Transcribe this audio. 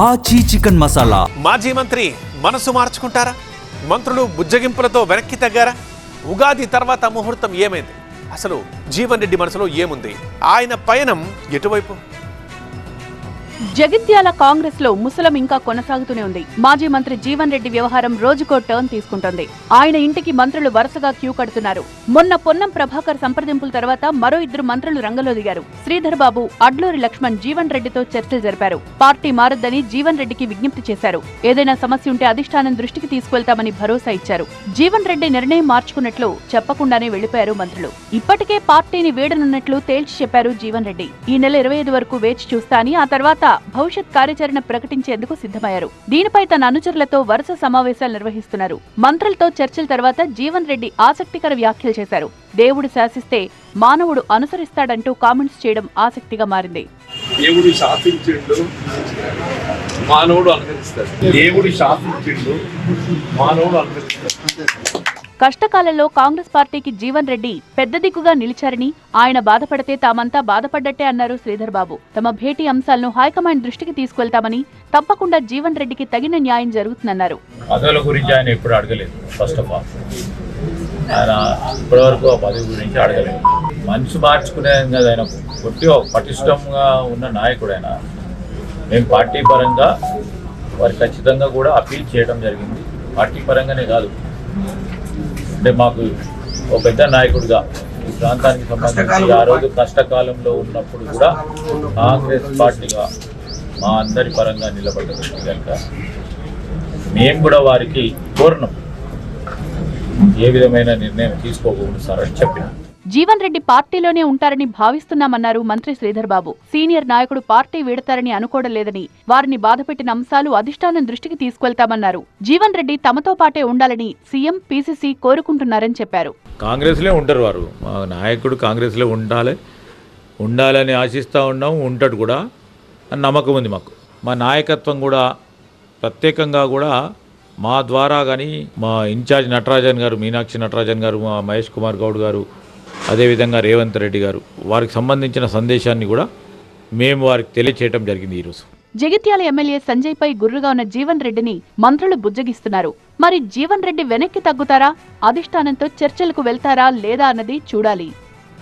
ఆచి చికెన్ మసాలా. మాజీ మంత్రి మనసు మార్చుకుంటారా? మంత్రులు బుజ్జగింపులతో వెనక్కి తగ్గారా? ఉగాది తర్వాత ముహూర్తం ఏమైంది? అసలు జీవన్ రెడ్డి మనసులో ఏముంది? ఆయన పయనం ఎటువైపు? జగిత్యాల కాంగ్రెస్ లో ముసలం ఇంకా కొనసాగుతూనే ఉంది. మాజీ మంత్రి జీవన్ రెడ్డి వ్యవహారం రోజుకో టర్న్ తీసుకుంటోంది. ఆయన ఇంటికి మంత్రులు వరుసగా క్యూ కడుతున్నారు. మొన్న పొన్నం ప్రభాకర్ సంప్రదింపుల తర్వాత మరో 2 మంత్రులు రంగంలో దిగారు. శ్రీధర్ బాబు, అడ్లూరి లక్ష్మణ్ జీవన్ రెడ్డితో చర్చలు జరిపారు. పార్టీ మారొద్దని జీవన్ రెడ్డికి విజ్ఞప్తి చేశారు. ఏదైనా సమస్య ఉంటే అధిష్టానం దృష్టికి తీసుకువెళ్తామని భరోసా ఇచ్చారు. జీవన్ రెడ్డి నిర్ణయం మార్చుకున్నట్లు చెప్పకుండానే వెళ్లిపోయారు మంత్రులు. ఇప్పటికే పార్టీని వీడనున్నట్లు తేల్చి చెప్పారు జీవన్ రెడ్డి. ఈ నెల 25 వరకు వేచి చూస్తా అని, ఆ తర్వాత భవిష్యత్ కార్యాచరణ ప్రకటించేందుకు సిద్ధమయ్యారు. దీనిపై తన అనుచరులతో వరుస సమావేశాలు నిర్వహిస్తున్నారు. మంత్రులతో చర్చల తర్వాత జీవన్ రెడ్డి ఆసక్తికర వ్యాఖ్యలు చేశారు. దేవుడు శాసిస్తే మానవుడు అనుసరిస్తాడంటూ కామెంట్స్ చేయడం ఆసక్తిగా మారింది. దేవుడు శాసించిండు, మానవుడు అనుసరిస్తాడు. దేవుడు శాసించిండు, మానవుడు అనుసరిస్తాడు. కష్టకాలంలో కాంగ్రెస్ పార్టీకి జీవన్ రెడ్డి పెద్ద దిక్కుగా నిలిచారని, ఆయన బాధపడితే తామంతా బాధపడ్డట్టే అన్నారు శ్రీధర్ బాబు. తమ భేటీ అంశాలను హైకమాండ్ దృష్టికి తీసుకెళ్తామని, తప్పకుండా జీవన్ రెడ్డికి తగిన న్యాయం జరుగుతుందన్నారు. పదవుల గురించి ఆయన ఎప్పుడు అడగలేదు. ఫస్ట్ ఆఫ్ ఆల్ ఆయన ఇప్పటివరకు ఆ పదవి గురించి అడగలేదు. మనసు మార్చుకునే కదా ఆయన కొద్దిగా పటిష్టంగా ఉన్న నాయకుడు ఆయన. మేము పార్టీ పరంగా వారు ఖచ్చితంగా కూడా అపీల్ చేయడం జరిగింది. పార్టీ పరంగానే కాదు, అంటే మాకు ఒక పెద్ద నాయకుడిగా ఈ ప్రాంతానికి సంబంధించి ఆ రోజు కష్టకాలంలో ఉన్నప్పుడు కూడా కాంగ్రెస్ పార్టీగా మా అందరి పరంగా నిలబడ్డది కనుక మేము కూడా వారికి కోరినాం ఏ విధమైన నిర్ణయం తీసుకోకూడదు సార్ అని చెప్పినాం. జీవన్ రెడ్డి పార్టీలోనే ఉంటారని భావిస్తున్నామన్నారు మంత్రి శ్రీధర్ బాబు. సీనియర్ నాయకుడు పార్టీ వీడతారని అనుకోవడం లేదని, వారిని బాధపెట్టిన అంశాలు అధిష్టానం దృష్టికి తీసుకెళ్తామన్నారు. జీవన్ రెడ్డి తమతో పాటే ఉండాలని సీఎం, పీసీసీ కోరుకుంటున్నారని చెప్పారు. కాంగ్రెస్లో ఉంటారు వారు, మా నాయకుడు కాంగ్రెస్లో ఉండాలని ఆశిస్తూ ఉన్నాం, ఉంటాడు కూడా అని నమ్మకం ఉంది మాకు. మా నాయకత్వం కూడా ప్రత్యేకంగా కూడా మా ద్వారా కానీ మా ఇన్ఛార్జ్ నటరాజన్ గారు, మీనాక్షి నటరాజన్ గారు, మా మహేష్ కుమార్ గౌడ్ గారు, అదేవిధంగా రేవంత్ రెడ్డి గారు, వారికి సంబంధించిన సందేశాన్ని కూడా మేము వారికి తెలియచేయడం జరిగింది. ఈరోజు జగిత్యాల ఎమ్మెల్యే సంజయ్ పై గుర్రుగా ఉన్న జీవన్ రెడ్డిని మంత్రులు బుజ్జగిస్తున్నారు. మరి జీవన్ రెడ్డి వెనక్కి తగ్గుతారా, అధిష్టానంతో చర్చలకు వెళ్తారా లేదా అన్నది చూడాలి.